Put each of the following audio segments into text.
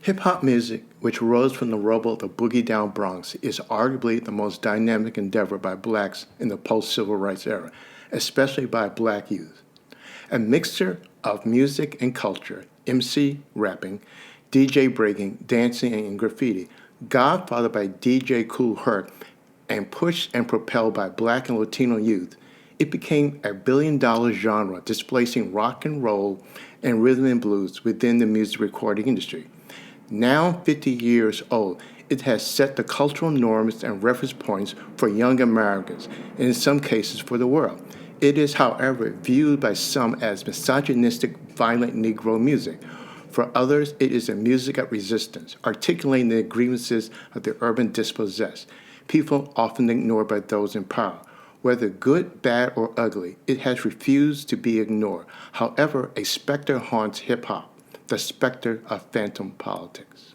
Hip-hop music, which rose from the rubble of the boogie-down Bronx, is arguably the most dynamic endeavor by blacks in the post-civil rights era, especially by black youth. A mixture of music and culture, MC, rapping, DJ breaking, dancing, and graffiti, godfathered by DJ Kool Herc, and pushed and propelled by black and Latino youth, it became a billion-dollar genre displacing rock and roll and rhythm and blues within the music recording industry. Now 50 years old, it has set the cultural norms and reference points for young Americans, and in some cases for the world. It is, however, viewed by some as misogynistic, violent Negro music. For others, it is a music of resistance, articulating the grievances of the urban dispossessed, people often ignored by those in power. Whether good, bad, or ugly, it has refused to be ignored. However, a specter haunts hip-hop, the specter of phantom politics.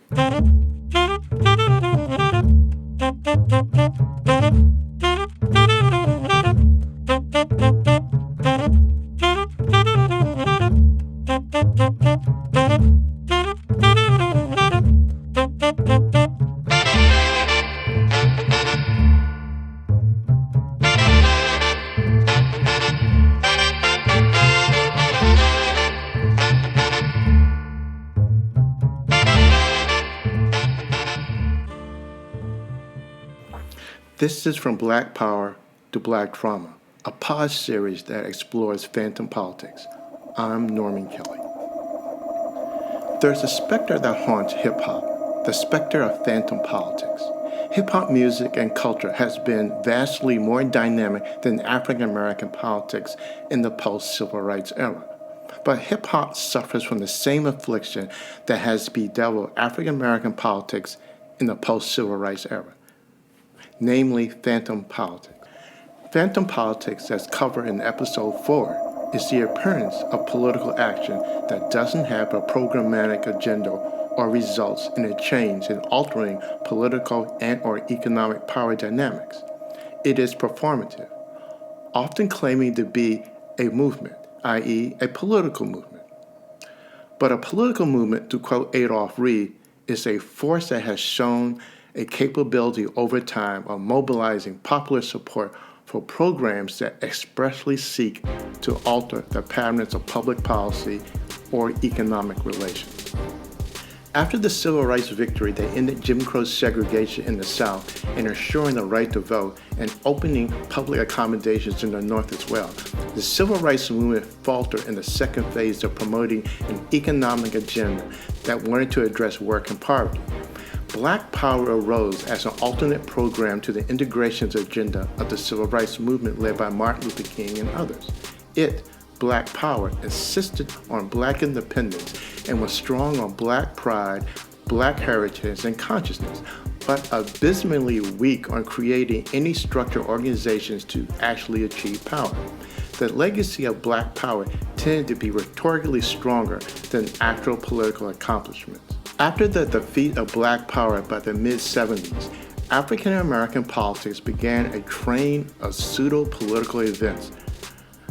This is From Black Power to Black Trauma, a pod series that explores phantom politics. I'm Norman Kelley. There's a specter that haunts hip-hop, the specter of phantom politics. Hip-hop music and culture has been vastly more dynamic than African-American politics in the post-civil rights era. But hip-hop suffers from the same affliction that has bedeviled African-American politics in the post-civil rights era, namely phantom politics. Phantom politics, as covered in episode 4, is the appearance of political action that doesn't have a programmatic agenda or results in a change in altering political and or economic power dynamics. It is performative, often claiming to be a movement, i.e. a political movement. But a political movement, to quote Adolph Reed, is a force that has shown a capability over time of mobilizing popular support for programs that expressly seek to alter the patterns of public policy or economic relations. After the civil rights victory that ended Jim Crow segregation in the South and ensuring the right to vote and opening public accommodations in the North as well, the civil rights movement faltered in the second phase of promoting an economic agenda that wanted to address work and poverty. Black Power arose as an alternate program to the integrations agenda of the civil rights movement led by Martin Luther King and others. Black Power, insisted on black independence and was strong on black pride, black heritage, and consciousness, but abysmally weak on creating any structured organizations to actually achieve power. The legacy of Black Power tended to be rhetorically stronger than actual political accomplishments. After the defeat of Black Power by the mid-70s, African American politics began a train of pseudo-political events.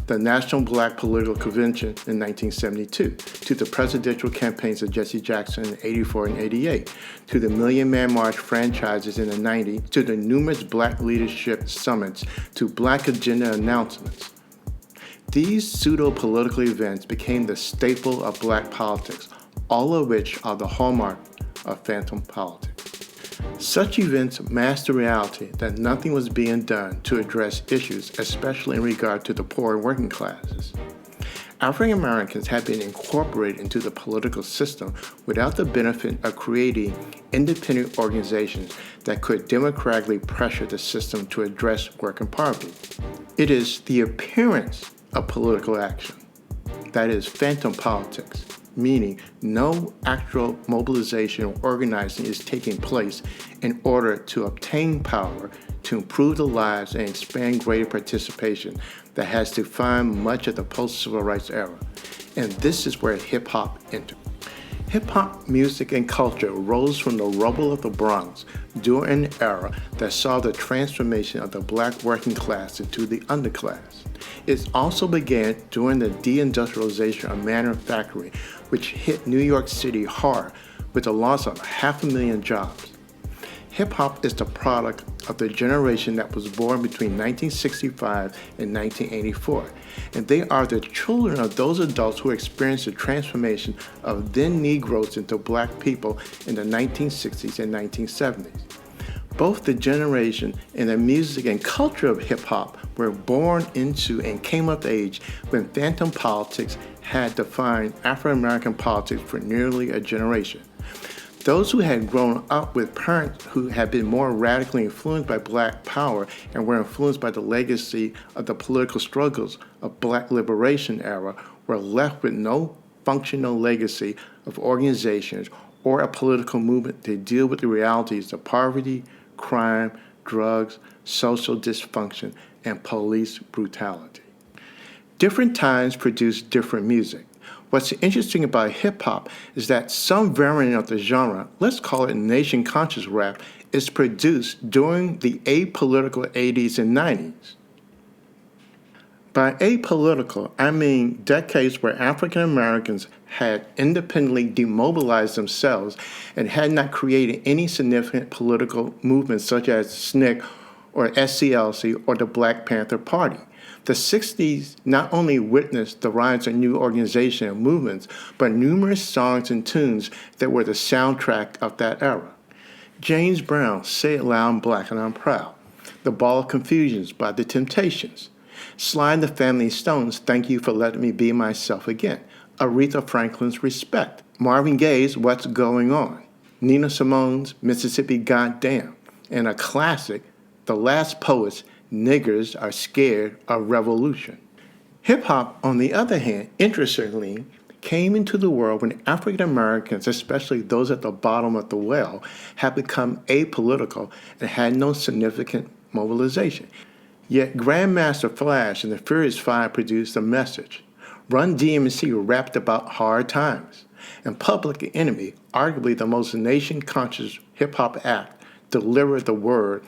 The National Black Political Convention in 1972, to the presidential campaigns of Jesse Jackson in 84 and 88, to the Million Man March franchises in the 90s, to the numerous black leadership summits, to black agenda announcements. These pseudo-political events became the staple of black politics, all of which are the hallmark of phantom politics. Such events masked the reality that nothing was being done to address issues, especially in regard to the poor and working classes. African Americans had been incorporated into the political system without the benefit of creating independent organizations that could democratically pressure the system to address work and poverty. It is the appearance of political action, that is, phantom politics, meaning no actual mobilization or organizing is taking place in order to obtain power, to improve the lives and expand greater participation, that has defined much of the post-civil rights era. And this is where hip-hop entered. Hip-hop music and culture rose from the rubble of the Bronx during an era that saw the transformation of the black working class into the underclass. It also began during the deindustrialization of manufacturing, which hit New York City hard with the loss of 500,000 jobs. Hip-hop is the product of the generation that was born between 1965 and 1984, and they are the children of those adults who experienced the transformation of then Negroes into black people in the 1960s and 1970s. Both the generation and the music and culture of hip-hop were born into and came of age when phantom politics had defined Afro-American politics for nearly a generation. Those who had grown up with parents who had been more radically influenced by Black power and were influenced by the legacy of the political struggles of Black liberation era were left with no functional legacy of organizations or a political movement to deal with the realities of poverty, crime, drugs, social dysfunction, and police brutality. Different times produce different music. What's interesting about hip-hop is that some variant of the genre, let's call it nation conscious rap, is produced during the apolitical 80s and 90s. By apolitical, I mean decades where African Americans had independently demobilized themselves and had not created any significant political movements such as SNCC or SCLC or the Black Panther Party. The 60s not only witnessed the rise of new organizations and movements, but numerous songs and tunes that were the soundtrack of that era. James Brown, Say It Loud, I'm Black and I'm Proud. The Ball of Confusions by The Temptations. Sly and the Family Stones, Thank You for Letting Me Be Myself Again. Aretha Franklin's Respect. Marvin Gaye's What's Going On. Nina Simone's Mississippi Goddamn. And a classic, The Last Poets, Niggers Are Scared of Revolution. Hip-hop, on the other hand, interestingly, came into the world when African Americans, especially those at the bottom of the well, had become apolitical and had no significant mobilization. Yet Grandmaster Flash and the Furious Five produced a message. Run DMC rapped about hard times. And Public Enemy, arguably the most nation-conscious hip-hop act, delivered the word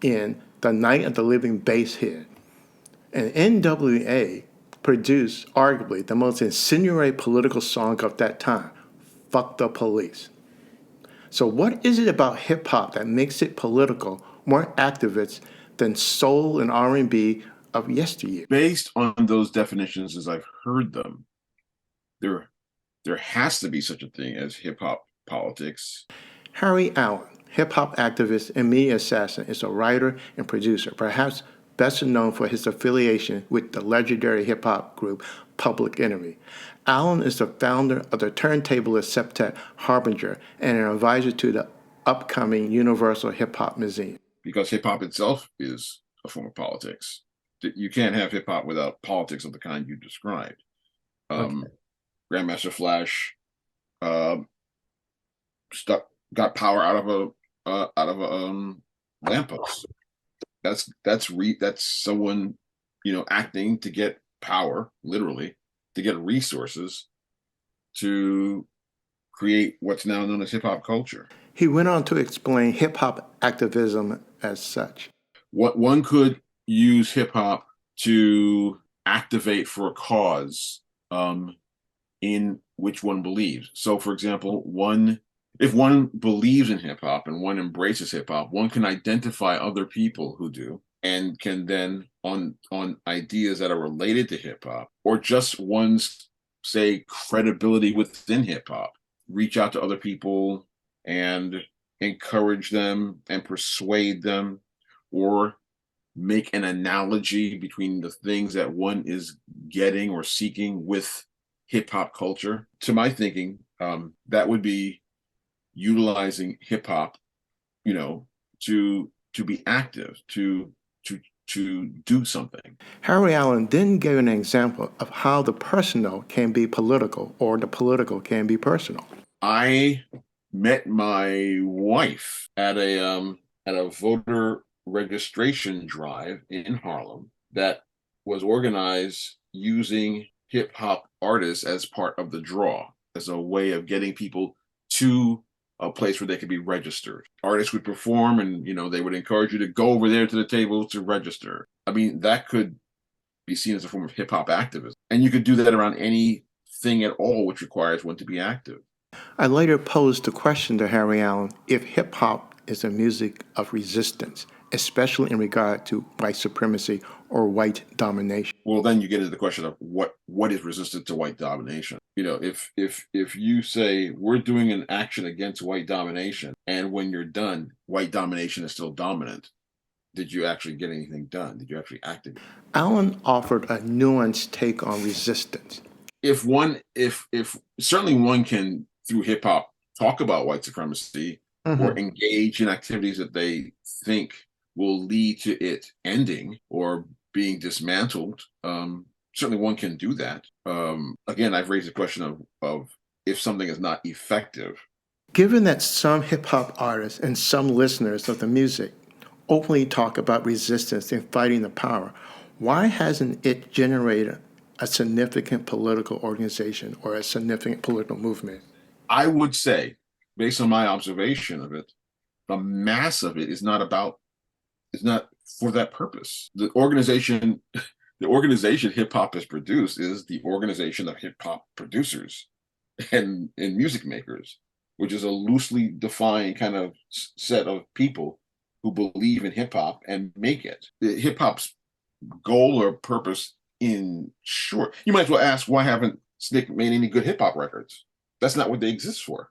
in The Night of the Living Bass Hit. And NWA produced arguably the most incendiary political song of that time, Fuck the Police. So what is it about hip-hop that makes it political, more activist than soul and R&B of yesteryear? Based on those definitions as I've heard them, there has to be such a thing as hip-hop politics. Harry Allen, hip-hop activist and media assassin, is a writer and producer, perhaps best known for his affiliation with the legendary hip-hop group Public Enemy. Allen is the founder of the turntablist septet Harbinger and an advisor to the upcoming Universal Hip Hop Museum. Because hip-hop itself is a form of politics. You can't have hip-hop without politics of the kind you described. Okay. Grandmaster Flash got power out of a lamppost. That's someone, acting to get power, literally, to get resources to create what's now known as hip-hop culture. He went on to explain hip-hop activism as such. What one could use hip-hop to activate for a cause in which one believes. So, for example, if one believes in hip-hop and one embraces hip-hop, one can identify other people who do and can then, on ideas that are related to hip-hop, or just one's, say, credibility within hip-hop, reach out to other people and encourage them and persuade them, or make an analogy between the things that one is getting or seeking with hip-hop culture. To my thinking, that would be utilizing hip-hop, to be active, to do something. Harry Allen then gave an example of how the personal can be political or the political can be personal. I met my wife at a voter registration drive in Harlem that was organized using hip-hop artists as part of the draw, as a way of getting people to a place where they could be registered. Artists would perform and, they would encourage you to go over there to the table to register. I mean, that could be seen as a form of hip-hop activism. And you could do that around anything at all which requires one to be active. I later posed the question to Harry Allen if hip hop is a music of resistance, especially in regard to white supremacy or white domination. Well, then you get into the question of what is resistant to white domination. You know, if you say we're doing an action against white domination, and when you're done, white domination is still dominant, did you actually get anything done? Did you actually activate? Allen offered a nuanced take on resistance. If certainly one can through hip hop talk about white supremacy or engage in activities that they think will lead to it ending or being dismantled. Certainly one can do that. Again, I've raised the question of if something is not effective. Given that some hip hop artists and some listeners of the music openly talk about resistance and fighting the power, why hasn't it generated a significant political organization or a significant political movement? I would say, based on my observation of it, the mass of it is not for that purpose. The organization hip hop has produced is the organization of hip hop producers and music makers, which is a loosely defined kind of set of people who believe in hip hop and make it. Hip hop's goal or purpose, in short, you might as well ask, why haven't Snick made any good hip hop records? That's not what they exist for.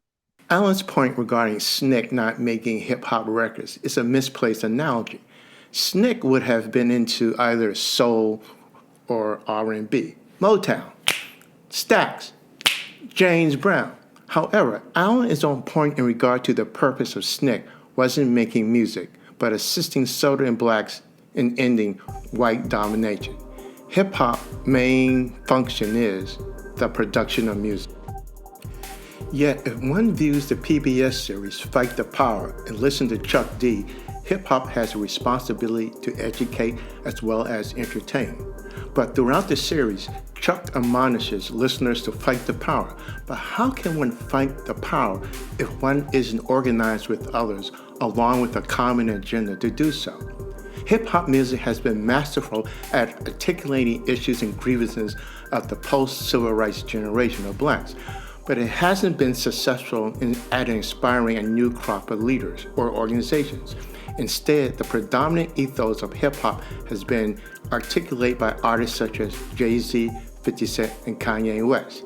Allen's point regarding Snick not making hip hop records is a misplaced analogy. Snick would have been into either soul or R&B, Motown, Stax, James Brown. However, Allen is on point in regard to the purpose of Snick wasn't making music, but assisting Southern blacks in ending white domination. Hip-hop's main function is the production of music. Yet, if one views the PBS series Fight the Power and listen to Chuck D, hip-hop has a responsibility to educate as well as entertain. But throughout the series, Chuck admonishes listeners to fight the power. But how can one fight the power if one isn't organized with others along with a common agenda to do so? Hip-hop music has been masterful at articulating issues and grievances of the post-civil rights generation of blacks, but it hasn't been successful at inspiring a new crop of leaders or organizations. Instead, the predominant ethos of hip-hop has been articulated by artists such as Jay-Z, 50 Cent, and Kanye West.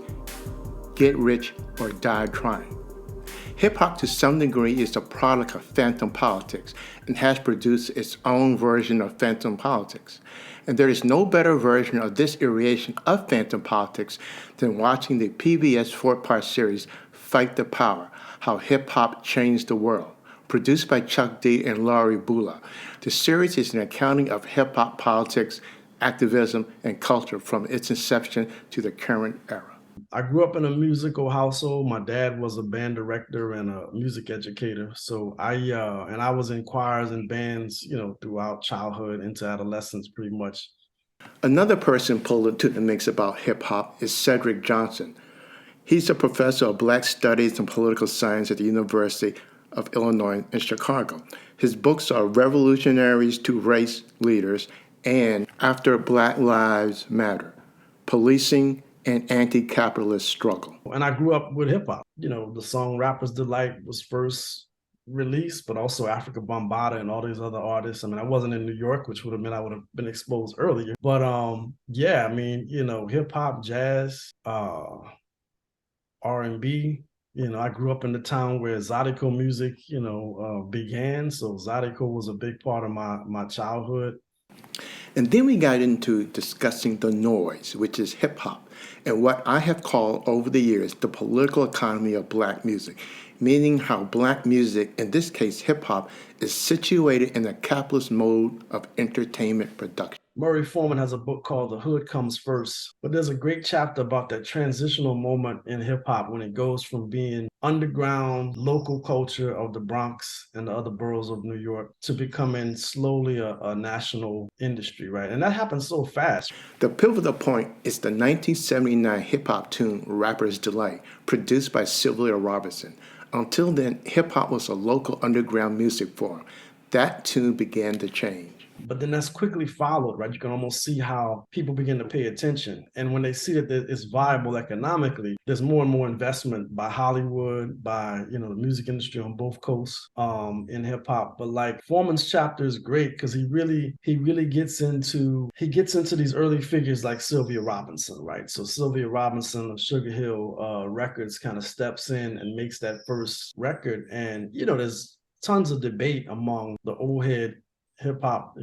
Get rich or die trying. Hip-hop to some degree is a product of phantom politics and has produced its own version of phantom politics. And there is no better version of this iteration of phantom politics than watching the PBS four-part series Fight the Power, How Hip-Hop Changed the World, produced by Chuck D and Laurie Bula. The series is an accounting of hip-hop politics, activism, and culture from its inception to the current era. I grew up in a musical household. My dad was a band director and a music educator. So I was in choirs and bands, throughout childhood into adolescence pretty much. Another person pulled into the mix about hip-hop is Cedric Johnson. He's a professor of Black Studies and Political Science at the University of Illinois in Chicago. His books are Revolutionaries to Race Leaders and After Black Lives Matter, Policing and Anti-Capitalist Struggle. And I grew up with hip hop. The song Rapper's Delight was first released, but also Africa Bambaataa and all these other artists. I wasn't in New York, which would have meant I would have been exposed earlier. But hip hop, jazz, R&B. I grew up in the town where Zydeco music, began. So Zydeco was a big part of my childhood. And then we got into discussing the Noize, which is hip-hop, and what I have called over the years the political economy of black music, meaning how black music, in this case hip-hop, is situated in a capitalist mode of entertainment production. Murray Foreman has a book called The Hood Comes First, but there's a great chapter about that transitional moment in hip-hop when it goes from being underground local culture of the Bronx and the other boroughs of New York to becoming slowly a national industry, right? And that happens so fast. The pivotal point is the 1979 hip-hop tune Rapper's Delight, produced by Sylvia Robinson. Until then, hip-hop was a local underground music form. That tune began to change. But then that's quickly followed, right? You can almost see how people begin to pay attention. And when they see that it's viable economically, there's more and more investment by Hollywood, by, the music industry on both coasts, in hip hop. But like Foreman's chapter is great because he really gets into these early figures like Sylvia Robinson, right? So Sylvia Robinson of Sugar Hill Records kind of steps in and makes that first record. And, there's tons of debate among the old head hip hop,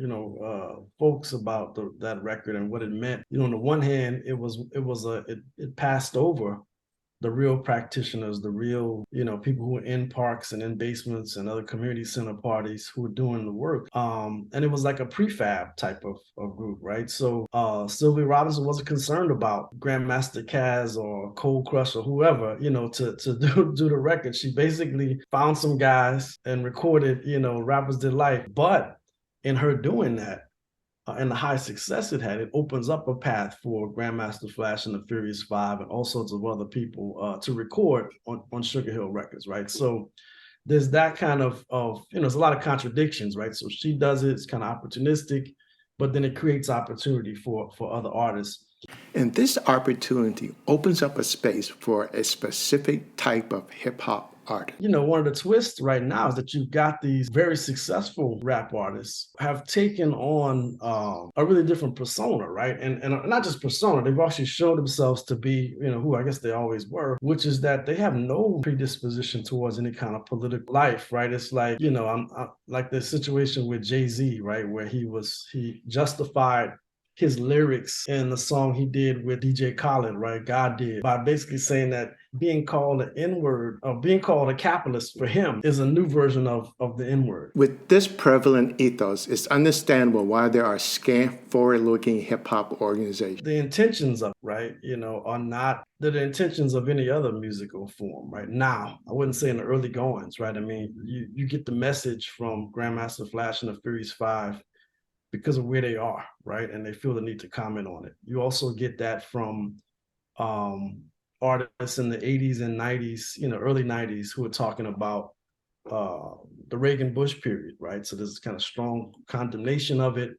folks about that record and what it meant. On the one hand, it passed over the real practitioners, the real, people who were in parks and in basements and other community center parties who were doing the work. And it was like a prefab type of group, right? So Sylvia Robinson wasn't concerned about Grandmaster Caz or Cold Crush or whoever, to do the record. She basically found some guys and recorded, Rappers Delight. But in her doing that, and the high success it had, it opens up a path for Grandmaster Flash and the Furious Five and all sorts of other people to record on Sugar Hill Records, right? So there's that kind of there's a lot of contradictions, right? So she does it, it's kind of opportunistic, but then it creates opportunity for other artists. And this opportunity opens up a space for a specific type of hip hop artist. One of the twists right now is that you've got these very successful rap artists have taken on a really different persona, right? And not just persona, they've actually shown themselves to be, who I guess they always were, which is that they have no predisposition towards any kind of political life, right? It's like, I'm like the situation with Jay-Z, right? Where he justified his lyrics in the song he did with DJ Khaled, right? God did, by basically saying that being called an N-word or being called a capitalist for him is a new version of the N-word. With this prevalent ethos, it's understandable why there are scant forward-looking hip-hop organizations. The intentions of, right, are not the intentions of any other musical form, right? Now, I wouldn't say in the early goings, right? I mean, you get the message from Grandmaster Flash and the Furious Five because of where they are, right? And they feel the need to comment on it. You also get that from artists in the 80s and 90s, early 90s, who are talking about the Reagan-Bush period, right? So there's kind of strong condemnation of it.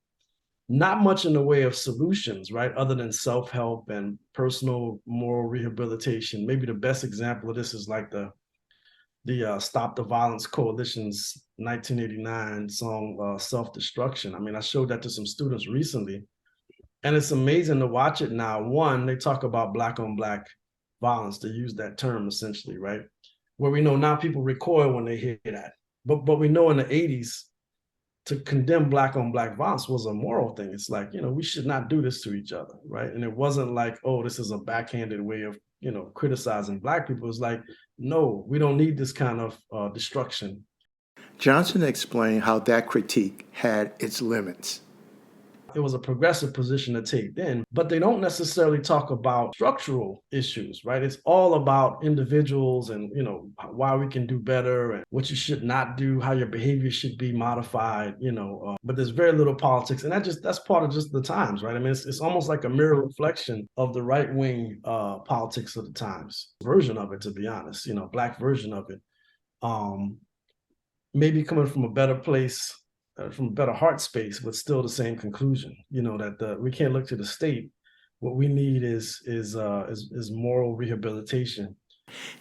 Not much in the way of solutions, right? Other than self-help and personal moral rehabilitation. Maybe the best example of this is like the Stop the Violence Coalition's 1989 song, Self-Destruction. I mean, I showed that to some students recently, and it's amazing to watch it now. One, they talk about Black on Black violence, to use that term essentially, right? Where we know now people recoil when they hear that. But we know in the 80s, to condemn Black on Black violence was a moral thing. It's like, we should not do this to each other, right? And it wasn't like, oh, this is a backhanded way of, criticizing Black people. It's like, no, we don't need this kind of destruction. Johnson explained how that critique had its limits. It was a progressive position to take then, but they don't necessarily talk about structural issues, right? It's all about individuals and, why we can do better and what you should not do, how your behavior should be modified, but there's very little politics. And that's part of just the times, right? I mean, it's almost like a mirror reflection of the right-wing politics of the times, version of it, to be honest, Black version of it. Maybe coming from a better place, from a better heart space, but still the same conclusion, that we can't look to the state. What we need is moral rehabilitation.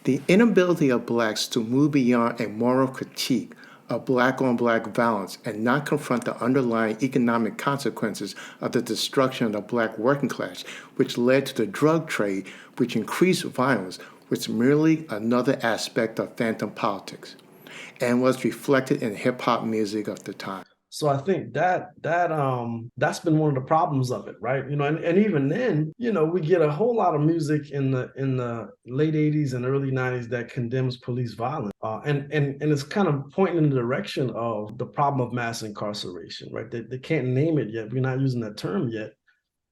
The inability of Blacks to move beyond a moral critique of Black on Black violence and not confront the underlying economic consequences of the destruction of the Black working class, which led to the drug trade, which increased violence, was merely another aspect of phantom politics, and was reflected in hip-hop music of the time. So I think that's been one of the problems of it, right? And even then, we get a whole lot of music in the late 80s and early 90s that condemns police violence. And it's kind of pointing in the direction of the problem of mass incarceration, right? They can't name it yet. We're not using that term yet,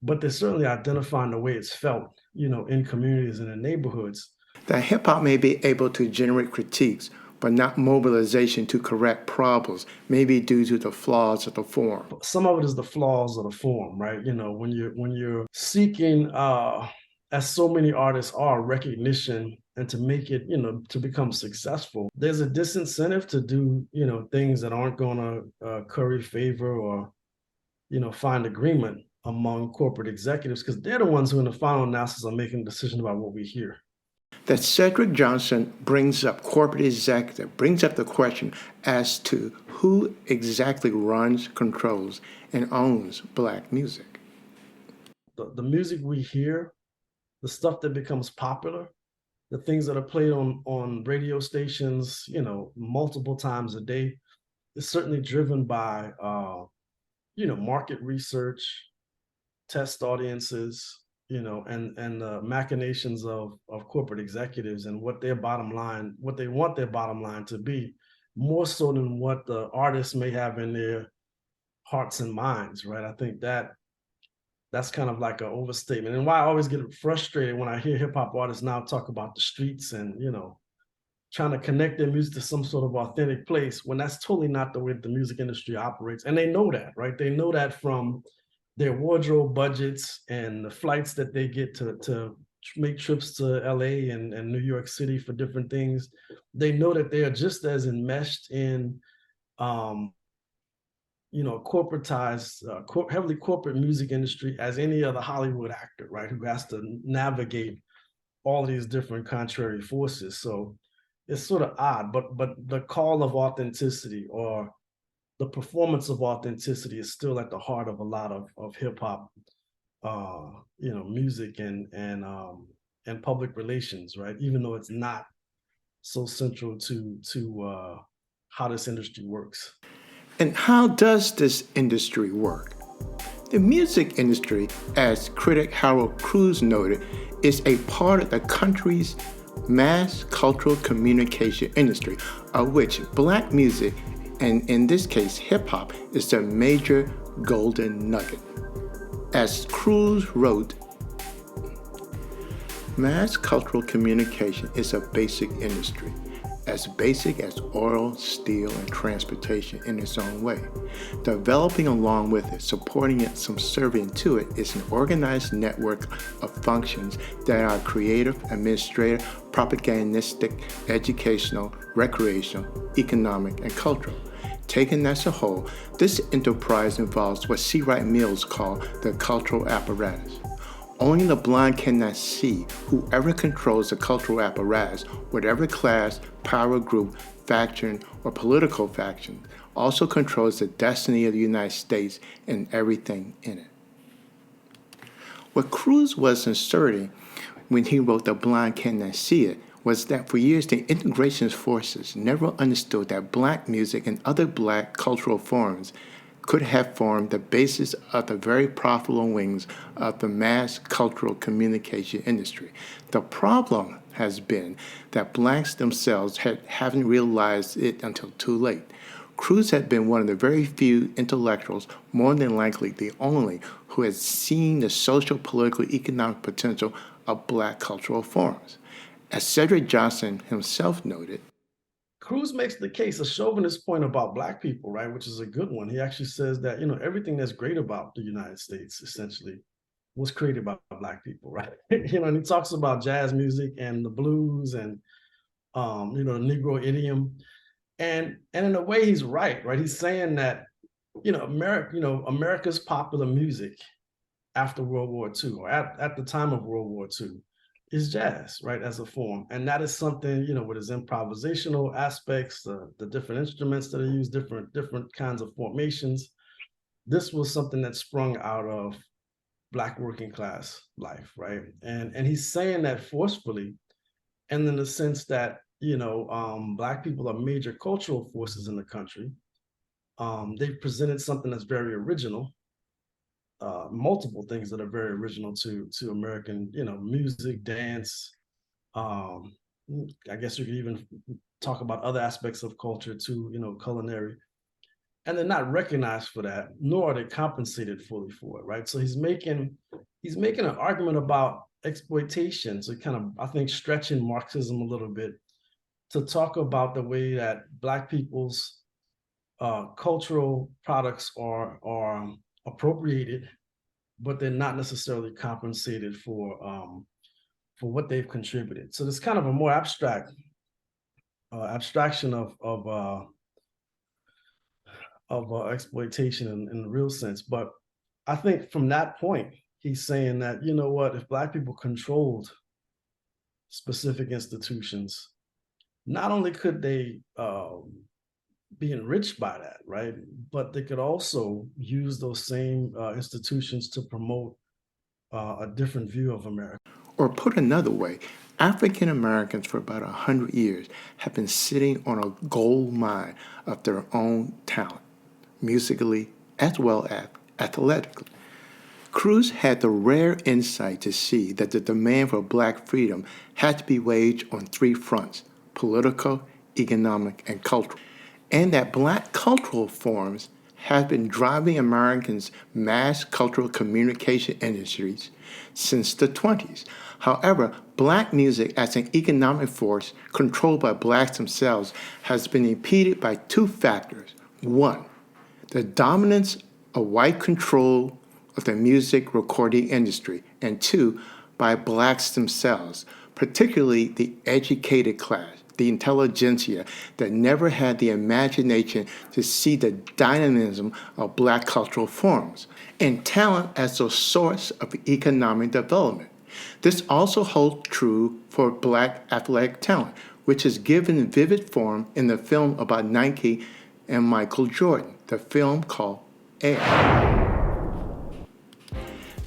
but they're certainly identifying the way it's felt, in communities and in neighborhoods. That hip-hop may be able to generate critiques, but not mobilization to correct problems, maybe due to the flaws of the form. Some of it is the flaws of the form, right? When you're seeking, as so many artists are, recognition and to make it, to become successful, there's a disincentive to do, things that aren't going to curry favor or find agreement among corporate executives, because they're the ones who in the final analysis are making a decision about what we hear. That Cedric Johnson brings up corporate executive, brings up the question as to who exactly runs, controls, and owns Black music. The music we hear, the stuff that becomes popular, the things that are played on radio stations, multiple times a day, is certainly driven by, market research, test audiences, and the machinations of corporate executives and what they want their bottom line to be, more so than what the artists may have in their hearts and minds, right? I think that's kind of like an overstatement. And why I always get frustrated when I hear hip hop artists now talk about the streets and, trying to connect their music to some sort of authentic place, when that's totally not the way the music industry operates. And they know that, right? They know that from their wardrobe budgets and the flights that they get to make trips to LA and New York City for different things. They know that they are just as enmeshed in, corporatized, heavily corporate music industry as any other Hollywood actor, right? Who has to navigate all these different contrary forces. So it's sort of odd, but the call of authenticity or the performance of authenticity is still at the heart of a lot of hip hop, music and public relations, right? Even though it's not so central to how this industry works. And how does this industry work? The music industry, as critic Harold Cruz noted, is a part of the country's mass cultural communication industry, of which Black music, and in this case hip-hop, is the major golden nugget. As Cruz wrote, mass cultural communication is a basic industry, as basic as oil, steel, and transportation in its own way. Developing along with it, supporting it, subservient to it, is an organized network of functions that are creative, administrative, propagandistic, educational, recreational, economic, and cultural. Taken as a whole, this enterprise involves what C. Wright Mills called the cultural apparatus. Only the blind cannot see whoever controls the cultural apparatus, whatever class, power group, faction, or political faction, also controls the destiny of the United States and everything in it. What Cruz was inserting when he wrote The Blind Cannot See It was that for years the integrationist forces never understood that Black music and other Black cultural forms could have formed the basis of the very profitable wings of the mass cultural communication industry. The problem has been that Blacks themselves haven't realized it until too late. Cruz had been one of the very few intellectuals, more than likely the only, who has seen the social, political, economic potential of Black cultural forms. As Cedric Johnson himself noted, Cruz makes the case, a chauvinist point about Black people, right, which is a good one. He actually says that, everything that's great about the United States essentially was created by Black people, right? And he talks about jazz music and the blues and, the Negro idiom. And in a way, he's right? He's saying that, America's popular music after World War II, or at the time of World War II, is jazz, right, as a form. And that is something, with its improvisational aspects, the different instruments that are used, different kinds of formations. This was something that sprung out of Black working class life, right? And he's saying that forcefully, and in the sense that, Black people are major cultural forces in the country. They've presented something that's very original, multiple things that are very original to American, music, dance. I guess you could even talk about other aspects of culture too, culinary. And they're not recognized for that, nor are they compensated fully for it, right? So he's making an argument about exploitation, so kind of, I think, stretching Marxism a little bit to talk about the way that Black people's cultural products are appropriated, but they're not necessarily compensated for what they've contributed. So there's kind of a more abstraction of exploitation in the real sense. But I think from that point, he's saying that, you know what, if Black people controlled specific institutions, not only could they be enriched by that, right? But they could also use those same institutions to promote a different view of America. Or put another way, African Americans for about 100 years have been sitting on a gold mine of their own talent, musically as well as athletically. Cruz had the rare insight to see that the demand for Black freedom had to be waged on three fronts: political, economic, and cultural, and that Black cultural forms have been driving Americans' mass cultural communication industries since the 20s. However, Black music as an economic force controlled by Blacks themselves has been impeded by two factors. One, the dominance of white control of the music recording industry, and two, by Blacks themselves, particularly the educated class, the intelligentsia that never had the imagination to see the dynamism of Black cultural forms and talent as a source of economic development. This also holds true for Black athletic talent, which is given vivid form in the film about Nike and Michael Jordan, the film called Air.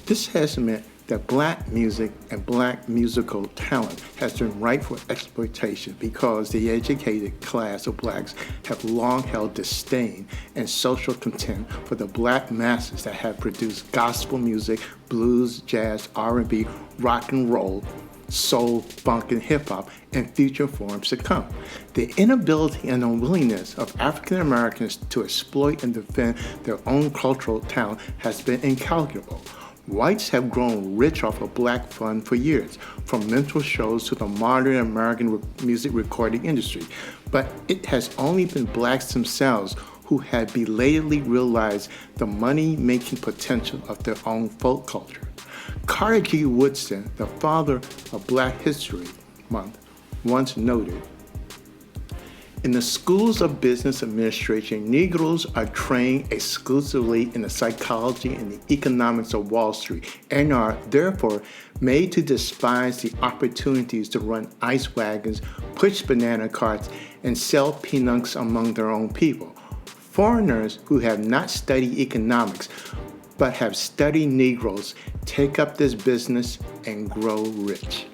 This has meant that Black music and Black musical talent has been ripe for exploitation because the educated class of Blacks have long held disdain and social contempt for the Black masses that have produced gospel music, blues, jazz, R&B, rock and roll, soul, funk, and hip-hop, and future forms to come. The inability and unwillingness of African Americans to exploit and defend their own cultural talent has been incalculable. Whites have grown rich off of Black fun for years, from minstrel shows to the modern American music recording industry. But it has only been Blacks themselves who have belatedly realized the money-making potential of their own folk culture. Carter G. Woodson, the father of Black History Month, once noted, "In the schools of business administration, Negroes are trained exclusively in the psychology and the economics of Wall Street and are therefore made to despise the opportunities to run ice wagons, push banana carts, and sell peanuts among their own people. Foreigners who have not studied economics but have studied Negroes take up this business and grow rich."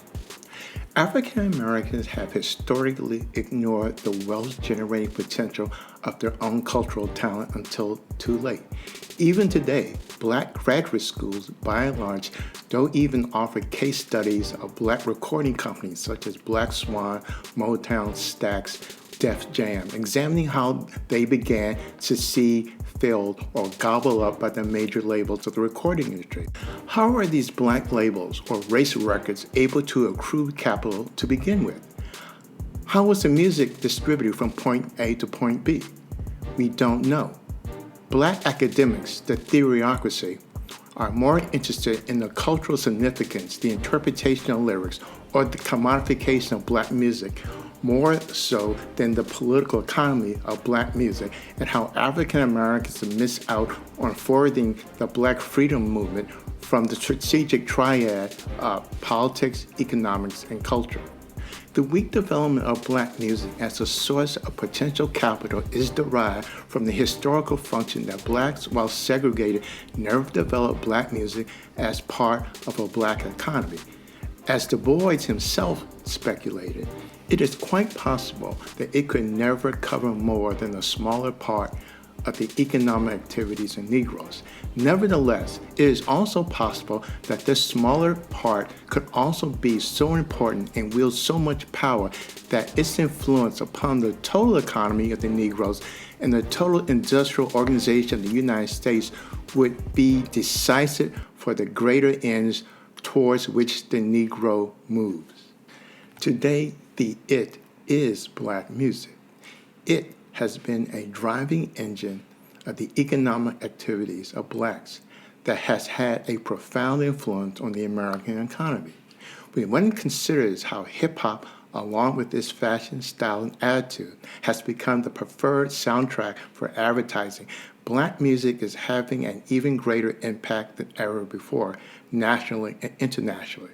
African Americans have historically ignored the wealth-generating potential of their own cultural talent until too late. Even today, Black graduate schools, by and large, don't even offer case studies of Black recording companies such as Black Swan, Motown, Stax, Def Jam, examining how they began, succeed, failed, or gobbled up by the major labels of the recording industry. How are these Black labels or race records able to accrue capital to begin with? How was the music distributed from point A to point B? We don't know. Black academics, the theoryocracy, are more interested in the cultural significance, the interpretation of lyrics, or the commodification of Black music, more so than the political economy of Black music and how African Americans miss out on forwarding the Black freedom movement from the strategic triad of politics, economics, and culture. The weak development of Black music as a source of potential capital is derived from the historical function that Blacks, while segregated, never developed Black music as part of a Black economy. As Du Bois himself speculated, it is quite possible that it could never cover more than a smaller part of the economic activities of Negroes. Nevertheless, it is also possible that this smaller part could also be so important and wield so much power that its influence upon the total economy of the Negroes and the total industrial organization of the United States would be decisive for the greater ends towards which the Negro moves. Today, the it is Black music. It has been a driving engine of the economic activities of Blacks that has had a profound influence on the American economy. When one considers how hip-hop, along with its fashion, style, and attitude, has become the preferred soundtrack for advertising, Black music is having an even greater impact than ever before, nationally and internationally.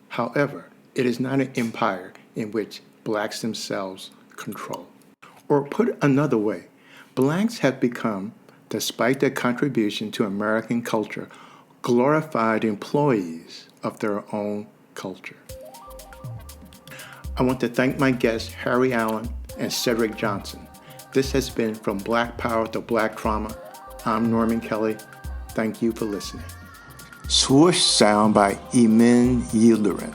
However, it is not an empire in which Blacks themselves control. Or put another way, Blacks have become, despite their contribution to American culture, glorified employees of their own culture. I want to thank my guests Harry Allen and Cedric Johnson. This has been From Black Power to Black Trauma. I'm Norman Kelley. Thank you for listening. Swoosh sound by Emin Yildirim.